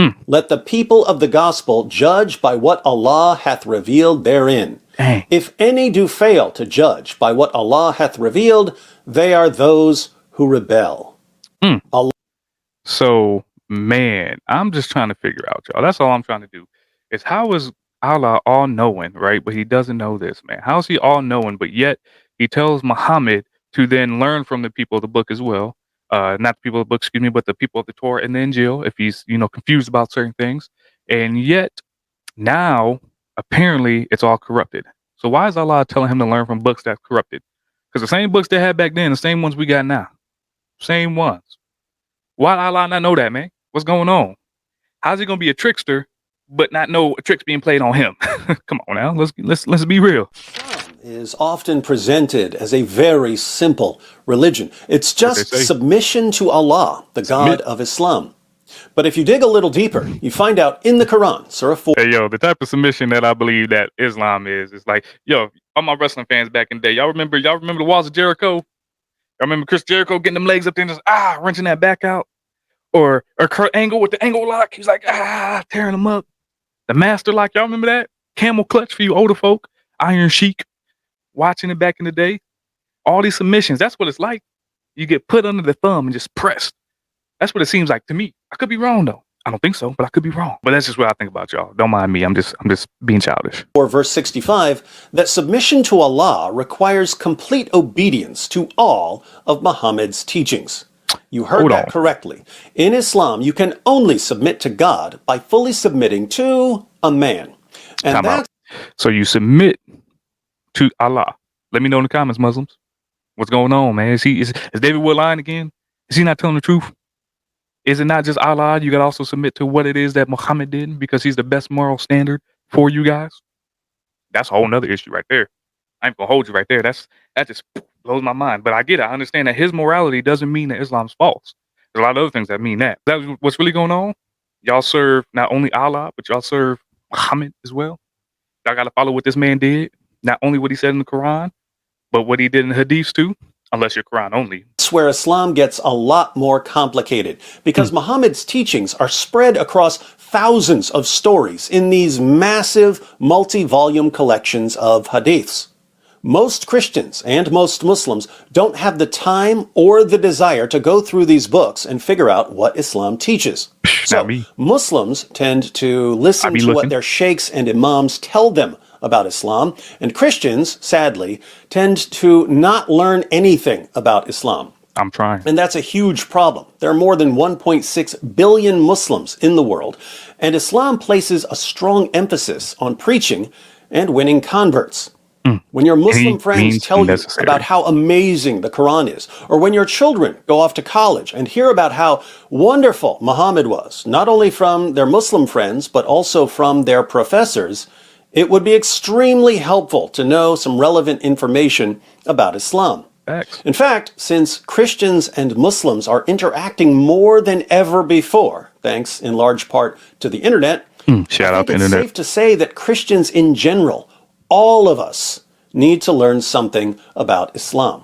Mm. Let the people of the gospel judge by what Allah hath revealed therein. Dang. If any do fail to judge by what Allah hath revealed, they are those who rebel. Mm. Allah. So, man, I'm just trying to figure out, y'all. That's all I'm trying to do. Is how is Allah all knowing, right? But he doesn't know this, man. How is he all knowing, but yet he tells Muhammad to then learn from the people of the book as well. Not the people of the book, excuse me, but the people of the Torah and the Injil, if he's, confused about certain things. And yet now, apparently, it's all corrupted. So why is Allah telling him to learn from books that's corrupted? Because the same books they had back then, the same ones we got now. Same ones. Why did Allah not know that, man? What's going on? How's he gonna be a trickster, but not know a trick's being played on him? Come on now, let's be real. Islam is often presented as a very simple religion. It's just submission to Allah, the God of Islam. But if you dig a little deeper, you find out in the Quran, Surah 4. Hey, yo, the type of submission that I believe that Islam is like, yo, all my wrestling fans back in the day, y'all remember the walls of Jericho? Y'all remember Chris Jericho getting them legs up there and just wrenching that back out? Or Kurt Angle with the angle lock, he's like tearing them up. The master lock, y'all remember that? Camel clutch for you older folk, Iron Sheik, watching it back in the day. All these submissions, that's what it's like. You get put under the thumb and just pressed. That's what it seems like to me. I could be wrong though. I don't think so, but I could be wrong. But that's just what I think about y'all. Don't mind me. I'm just being childish. Or verse 65, that submission to Allah requires complete obedience to all of Muhammad's teachings. You heard that correctly. In Islam, you can only submit to God by fully submitting to a man. And that's... So you submit to Allah. Let me know in the comments, Muslims. What's going on, man? Is David Wood lying again? Is he not telling the truth? Is it not just Allah? You got to also submit to what it is that Muhammad did because he's the best moral standard for you guys. That's a whole nother issue right there. I ain't gonna hold you right there. That just blows my mind. But I get it. I understand that his morality doesn't mean that Islam's false. There's a lot of other things that mean that. That's what's really going on. Y'all serve not only Allah, but y'all serve Muhammad as well. Y'all got to follow what this man did. Not only what he said in the Quran, but what he did in the Hadiths too. Unless you're Quran only. That's where Islam gets a lot more complicated because Muhammad's teachings are spread across thousands of stories in these massive multi-volume collections of hadiths. Most Christians and most Muslims don't have the time or the desire to go through these books and figure out what Islam teaches. So Muslims tend to listen to what their sheikhs and imams tell them about Islam, and Christians, sadly, tend to not learn anything about Islam. I'm trying. And that's a huge problem. There are more than 1.6 billion Muslims in the world, and Islam places a strong emphasis on preaching and winning converts. When your Muslim friends tell you about how amazing the Quran is, or when your children go off to college and hear about how wonderful Muhammad was, not only from their Muslim friends, but also from their professors, it would be extremely helpful to know some relevant information about Islam. In fact, since Christians and Muslims are interacting more than ever before, thanks in large part to the internet, shout out the it's internet. safe to say that Christians in general, all of us, need to learn something about Islam.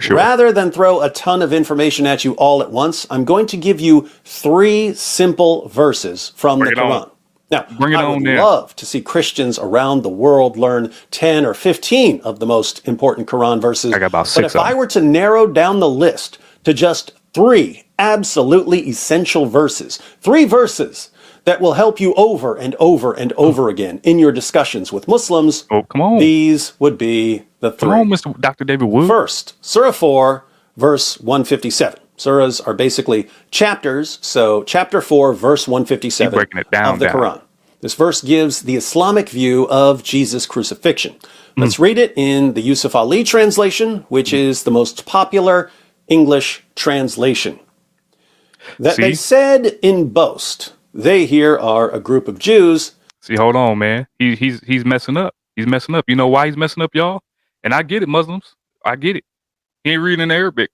Rather than throw a ton of information at you all at once, I'm going to give you 3 simple verses from the Quran. Now, I would love to see Christians around the world learn 10 or 15 of the most important Quran verses. I got about 6 but if I were to narrow down the list to just 3 absolutely essential verses, 3 verses that will help you over and over and over again in your discussions with Muslims, these would be the 3. Come on, Mr. Dr. David Wood. First, Surah 4, verse 157. Surahs are basically chapters, so chapter 4, verse 157 of the Quran. This verse gives the Islamic view of Jesus' crucifixion. Let's read it in the Yusuf Ali translation, which is the most popular English translation. That they said in boast, they here are a group of Jews. See, hold on, man. He's messing up. He's messing up. You know why he's messing up, y'all? And I get it, Muslims. I get it. He ain't reading in Arabic.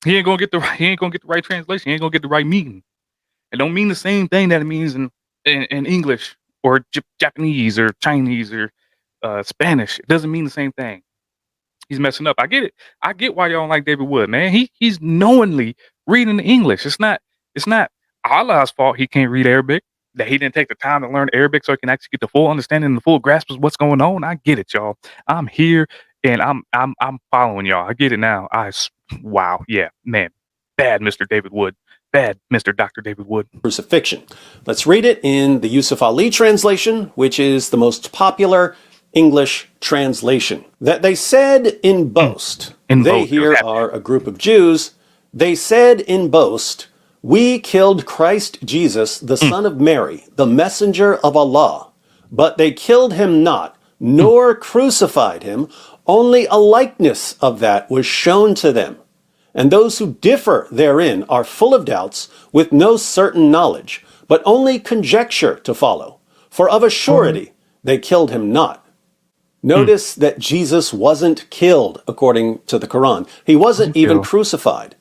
He ain't gonna get the right translation. He ain't gonna get the right meaning. It don't mean the same thing that it means in English or Japanese or Chinese or Spanish. It doesn't mean the same thing. He's messing up. I get it. I get why y'all don't like David Wood, man. He's knowingly reading the English. It's not Allah's fault he can't read Arabic, that he didn't take the time to learn Arabic so he can actually get the full understanding and the full grasp of what's going on. I get it, y'all. I'm here and I'm following y'all. I get it now. Wow, yeah, man. Bad Mr. David Wood. Bad Mr. Dr. David Wood. Crucifixion. Let's read it in the Yusuf Ali translation, which is the most popular English translation. That they said in boast. They here are a group of Jews. They said in boast, we killed Christ Jesus, the son of Mary, the messenger of Allah. But they killed him not, nor crucified him. Only a likeness of that was shown to them. And those who differ therein are full of doubts, with no certain knowledge, but only conjecture to follow. For of a surety they killed him not. Notice that Jesus wasn't killed, according to the Quran. He wasn't even crucified.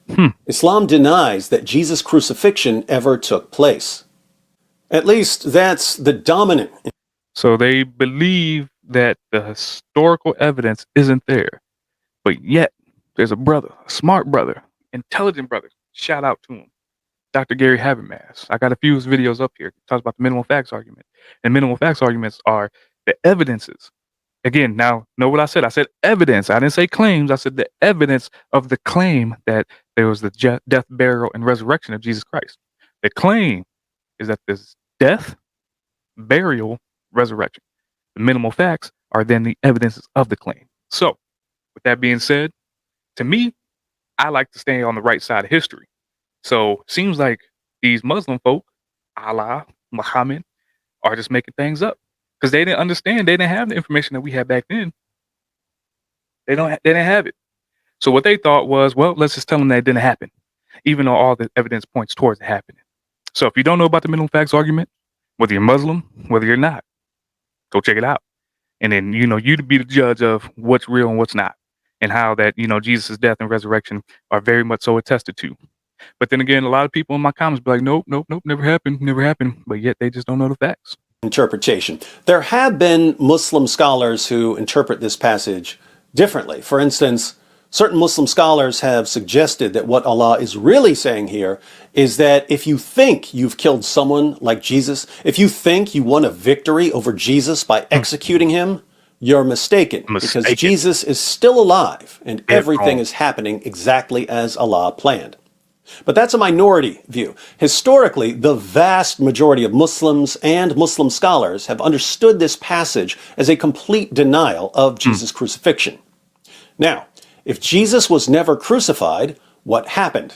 Islam denies that Jesus' crucifixion ever took place. At least that's the dominant. So they believe that the historical evidence isn't there. But yet, there's a brother, a smart brother, intelligent brother. Shout out to him. Dr. Gary Habermas. I got a few of his videos up here. He talks about the minimal facts argument. And minimal facts arguments are the evidences. Again, now, know what I said? I said evidence. I didn't say claims. I said the evidence of the claim that there was the death, burial, and resurrection of Jesus Christ. The claim is that there's death, burial, resurrection. The minimal facts are then the evidences of the claim. So, with that being said, to me, I like to stay on the right side of history. So, seems like these Muslim folk, Allah, Muhammad, are just making things up. Because they didn't understand, they didn't have the information that we had back then. They didn't have it. So what they thought was, well, let's just tell them that it didn't happen, even though all the evidence points towards it happening. So if you don't know about the minimal facts argument, whether you're Muslim, whether you're not, go check it out. And then, you to be the judge of what's real and what's not, and how that, Jesus' death and resurrection are very much so attested to. But then again, a lot of people in my comments be like, nope, never happened. But yet they just don't know the facts. Interpretation. There have been Muslim scholars who interpret this passage differently. For instance, certain Muslim scholars have suggested that what Allah is really saying here is that if you think you've killed someone like Jesus, if you think you won a victory over Jesus by executing him, you're mistaken. Because Jesus is still alive and everything is happening exactly as Allah planned. But that's a minority view. Historically, the vast majority of Muslims and Muslim scholars have understood this passage as a complete denial of Jesus' crucifixion. Now, if Jesus was never crucified, what happened?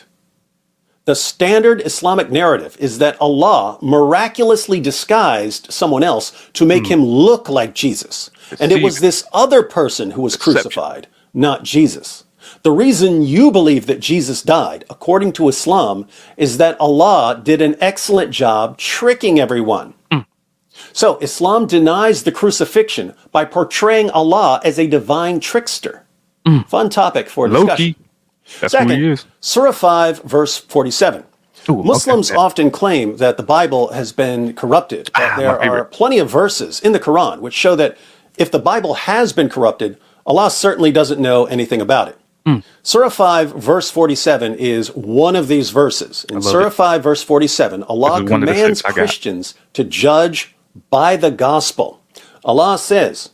The standard Islamic narrative is that Allah miraculously disguised someone else to make him look like Jesus. And it was this other person who was crucified, not Jesus. The reason you believe that Jesus died, according to Islam, is that Allah did an excellent job tricking everyone. So Islam denies the crucifixion by portraying Allah as a divine trickster. Fun topic for discussion. That's Second, who he is. Surah 5, verse 47. Muslims often claim that the Bible has been corrupted, but there are plenty of verses in the Quran which show that if the Bible has been corrupted, Allah certainly doesn't know anything about it. Surah 5, verse 47 is one of these verses. In Surah 5, verse 47, Allah commands Christians to judge by the gospel. Allah says,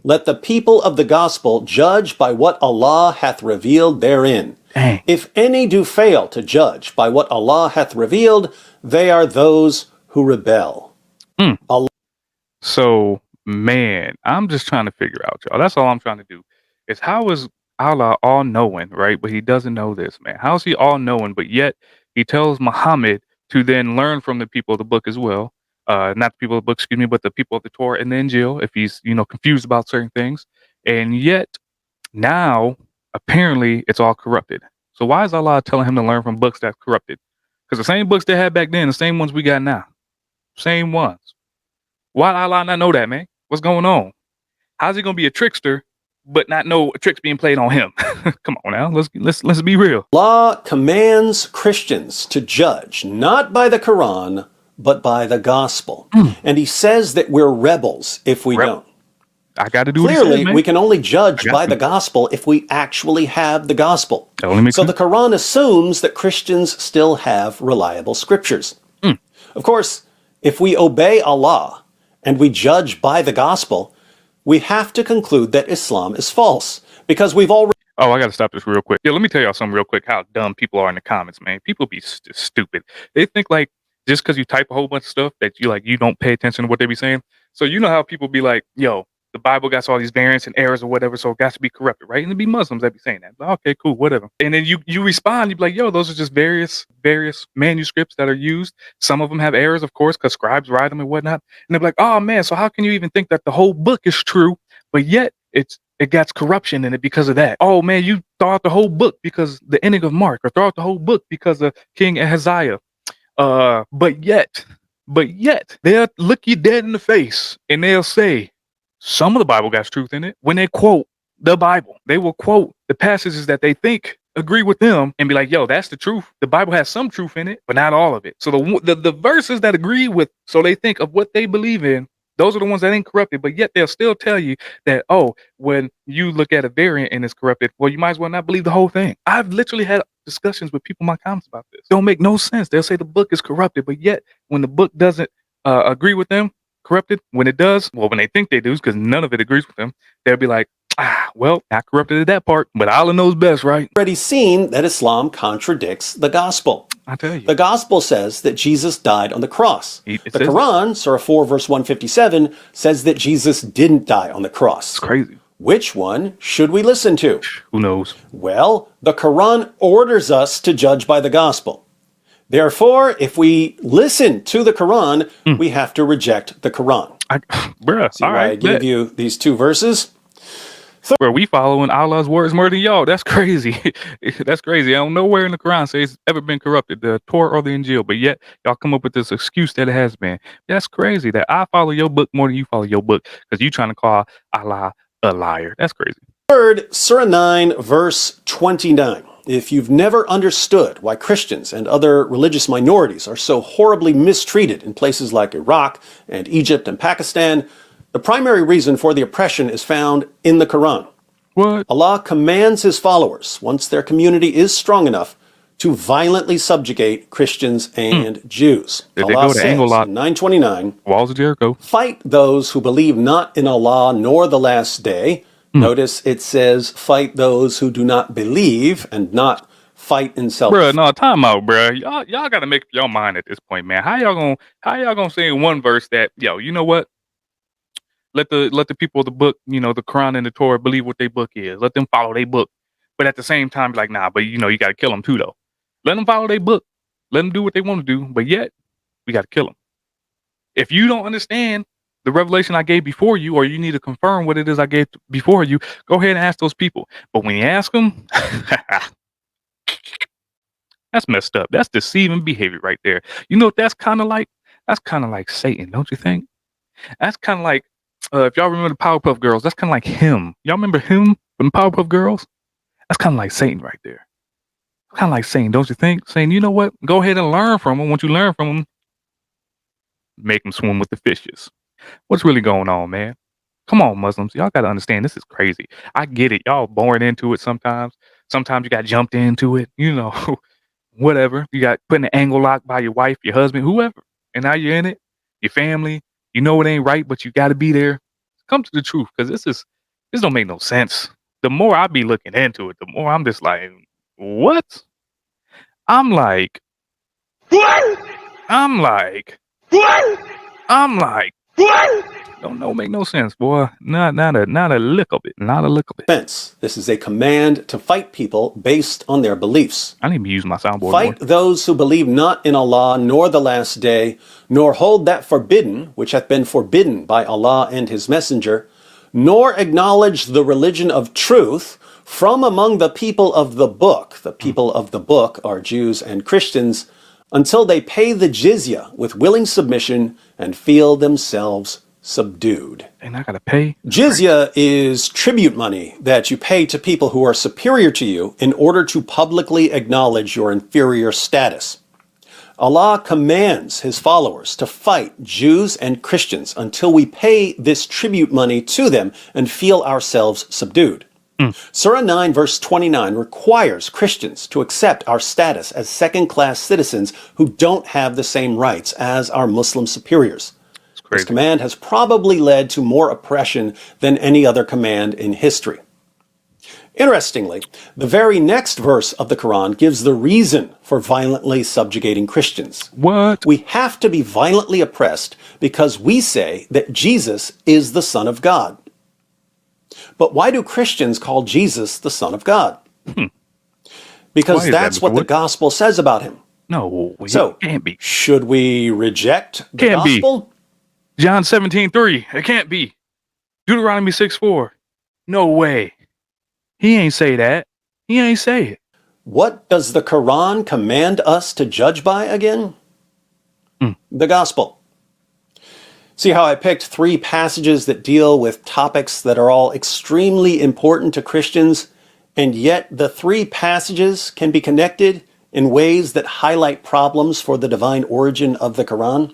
let the people of the gospel judge by what Allah hath revealed therein. If any do fail to judge by what Allah hath revealed, they are those who rebel. So, man, I'm just trying to figure out, y'all. That's all I'm trying to do. Is how is Allah all-knowing, right? But he doesn't know this, man. How is he all-knowing, but yet he tells Muhammad to then learn from the people of the book as well. Not the people of the book, excuse me, but the people of the Torah and the Injil, if he's, confused about certain things. And yet, now, apparently, it's all corrupted. So why is Allah telling him to learn from books that's corrupted? Because the same books they had back then, the same ones we got now. Same ones. Why did Allah not know that, man? What's going on? How's he going to be a trickster but not know a trick's being played on him? Come on now, let's be real. Allah commands Christians to judge not by the Quran, but by the gospel. And he says that we're rebels if we don't. I got to do what he says, Clearly, man. we can only I judge got by the to. gospel if we actually have the gospel. That only makes So the sense. Quran assumes that Christians still have reliable scriptures. Mm. Of course, if we obey Allah and we judge by the gospel, we have to conclude that Islam is false because we've already. Oh, I got to stop this real quick. Yeah, let me tell y'all something real quick. How dumb people are in the comments, man. People be stupid. They think like just because you type a whole bunch of stuff that you don't pay attention to what they be saying. So you know how people be like, "Yo, the Bible got all these variants and errors or whatever, so it got to be corrupted, right?" And it be Muslims that be saying that. Like, okay, cool, whatever. And then you respond, you be like, "Yo, those are just various manuscripts that are used. Some of them have errors, of course, because scribes write them and whatnot." And they're like, "Oh man, so how can you even think that the whole book is true, but yet it got corruption in it because of that? Oh man, you throw out the whole book because the ending of Mark, or throw out the whole book because of King Ahaziah. But yet, they'll look you dead in the face and they'll say some of the Bible got truth in it. When they quote the Bible, they will quote the passages that they think agree with them and be like, "Yo, that's the truth. The Bible has some truth in it, but not all of it." So the verses that agree with, so they think of what they believe in, those are the ones that ain't corrupted, but yet they'll still tell you that, oh, when you look at a variant and it's corrupted, well, you might as well not believe the whole thing. I've literally had discussions with people in my comments about this. Don't make no sense. They'll say the book is corrupted, but yet when the book doesn't agree with them, corrupted, when it does, well, when they think they do, because none of it agrees with them, they'll be like, well, not corrupted at that part, but Allah knows best, right? Already seen that Islam contradicts the gospel. I tell you. The gospel says that Jesus died on the cross. The says Quran, Surah 4, verse 157, says that Jesus didn't die on the cross. It's crazy. Which one should we listen to? Who knows? Well, the Quran orders us to judge by the gospel. Therefore, if we listen to the Quran, we have to reject the Quran. Bruh, See all why right. I gave you these two verses? Bro, we following Allah's words more than y'all. That's crazy. That's crazy. I don't know where in the Quran says it's ever been corrupted, the Torah or the Injil, but yet y'all come up with this excuse that it has been. That's crazy that I follow your book more than you follow your book because you trying to call Allah a liar. That's crazy. Third, Surah 9, verse 29. If you've never understood why Christians and other religious minorities are so horribly mistreated in places like Iraq and Egypt and Pakistan, the primary reason for the oppression is found in the Quran. What? Allah commands his followers, once their community is strong enough, to violently subjugate Christians and Jews. Did they Allah go to says Angle in 929, Walls of Jericho. fight those who believe not in Allah nor the last day. Notice it says fight those who do not believe and not fight in self. Bruh, no, time out, bruh. Y'all gotta make up your mind at this point, man. How y'all gonna say in one verse that, yo, you know what? Let the people of the book, the Quran and the Torah, believe what their book is. Let them follow their book. But at the same time, be like, nah, but you got to kill them too, though. Let them follow their book. Let them do what they want to do. But yet, we got to kill them. If you don't understand the revelation I gave before you, or you need to confirm what it is I gave before you, go ahead and ask those people. But when you ask them, that's messed up. That's deceiving behavior right there. You know what that's kind of like? That's kind of like Satan, don't you think? That's kind of like, if y'all remember the Powerpuff Girls, that's kind of like him. Y'all remember him from the Powerpuff Girls? That's kind of like Satan right there. Kind of like Satan, don't you think? Saying, you know what? Go ahead and learn from him. Once you learn from him, make him swim with the fishes. What's really going on, man? Come on, Muslims. Y'all got to understand this is crazy. I get it. Y'all born into it sometimes. Sometimes you got jumped into it, whatever. You got put in an angle lock by your wife, your husband, whoever. And now you're in it, your family. You know it ain't right, but you got to be there. Come to the truth, because this don't make no sense. The more I be looking into it, the more I'm just like, what? I'm like, What? don't make no sense, boy. Not a lick of it. Not a lick of it. Defense. This is a command to fight people based on their beliefs. I need to be using my soundboard Fight more. those who believe not in Allah nor the last day, nor hold that forbidden which hath been forbidden by Allah and his messenger, nor acknowledge the religion of truth from among the people of the book. The people of the book are Jews and Christians, until they pay the jizya with willing submission and feel themselves subdued. And I gotta pay. Jizya is tribute money that you pay to people who are superior to you in order to publicly acknowledge your inferior status. Allah commands his followers to fight Jews and Christians until we pay this tribute money to them and feel ourselves subdued. Surah 9 verse 29 requires Christians to accept our status as second-class citizens who don't have the same rights as our Muslim superiors. This command has probably led to more oppression than any other command in history. Interestingly, the very next verse of the Quran gives the reason for violently subjugating Christians. What? We have to be violently oppressed because we say that Jesus is the Son of God. But why do Christians call Jesus the Son of God? Because that's what the gospel says about him. No, so it can't be. Should we reject the gospel? Be. John 17:3. It can't be. Deuteronomy 6:4. No way. He ain't say that. He ain't say it. What does the Quran command us to judge by again? The gospel. See how I picked 3 passages that deal with topics that are all extremely important to Christians, and yet the 3 passages can be connected in ways that highlight problems for the divine origin of the Quran?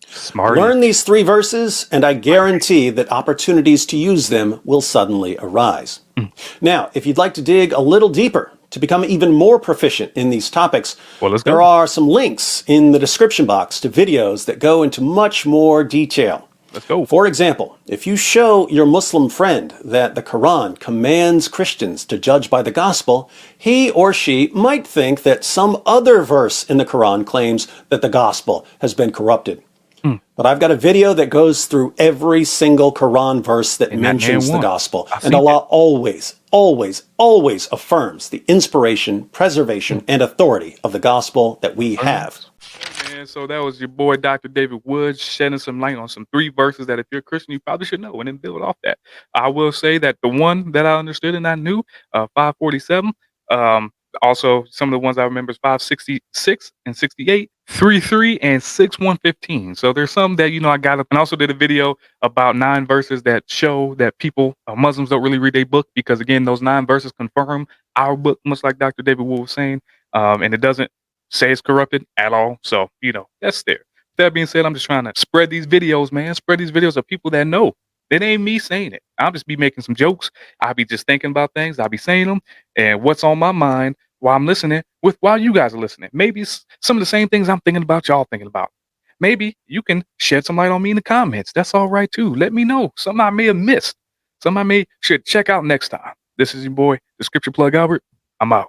Smart. Learn these 3 verses, and I guarantee that opportunities to use them will suddenly arise. Now, if you'd like to dig a little deeper to become even more proficient in these topics, there are some links in the description box to videos that go into much more detail. Let's go. For example, if you show your Muslim friend that the Quran commands Christians to judge by the gospel, he or she might think that some other verse in the Quran claims that the gospel has been corrupted. But I've got a video that goes through every single Quran verse that mentions the gospel. And Allah always, always, always affirms the inspiration, preservation, and authority of the gospel that we have. Man, so that was your boy, Dr. David Woods, shedding some light on some 3 verses that if you're a Christian, you probably should know, and then build off that. I will say that the one that I understood and I knew, 547, also some of the ones I remember is 566 and 68, 33 and 6115. So there's some that, I got up and also did a video about 9 verses that show that people, Muslims don't really read their book because again, those 9 verses confirm our book, much like Dr. David Wood was saying. And it doesn't say it's corrupted at all. So, that's there. That being said, I'm just trying to spread these videos, man. Spread these videos of people that know. It ain't me saying it. I'll just be making some jokes. I'll be just thinking about things. I'll be saying them and what's on my mind while I'm listening while you guys are listening. Maybe some of the same things I'm thinking about, y'all thinking about. Maybe you can shed some light on me in the comments. That's all right too. Let me know. Something I may have missed. Something I should check out next time. This is your boy, the Scripture Plug Albert. I'm out.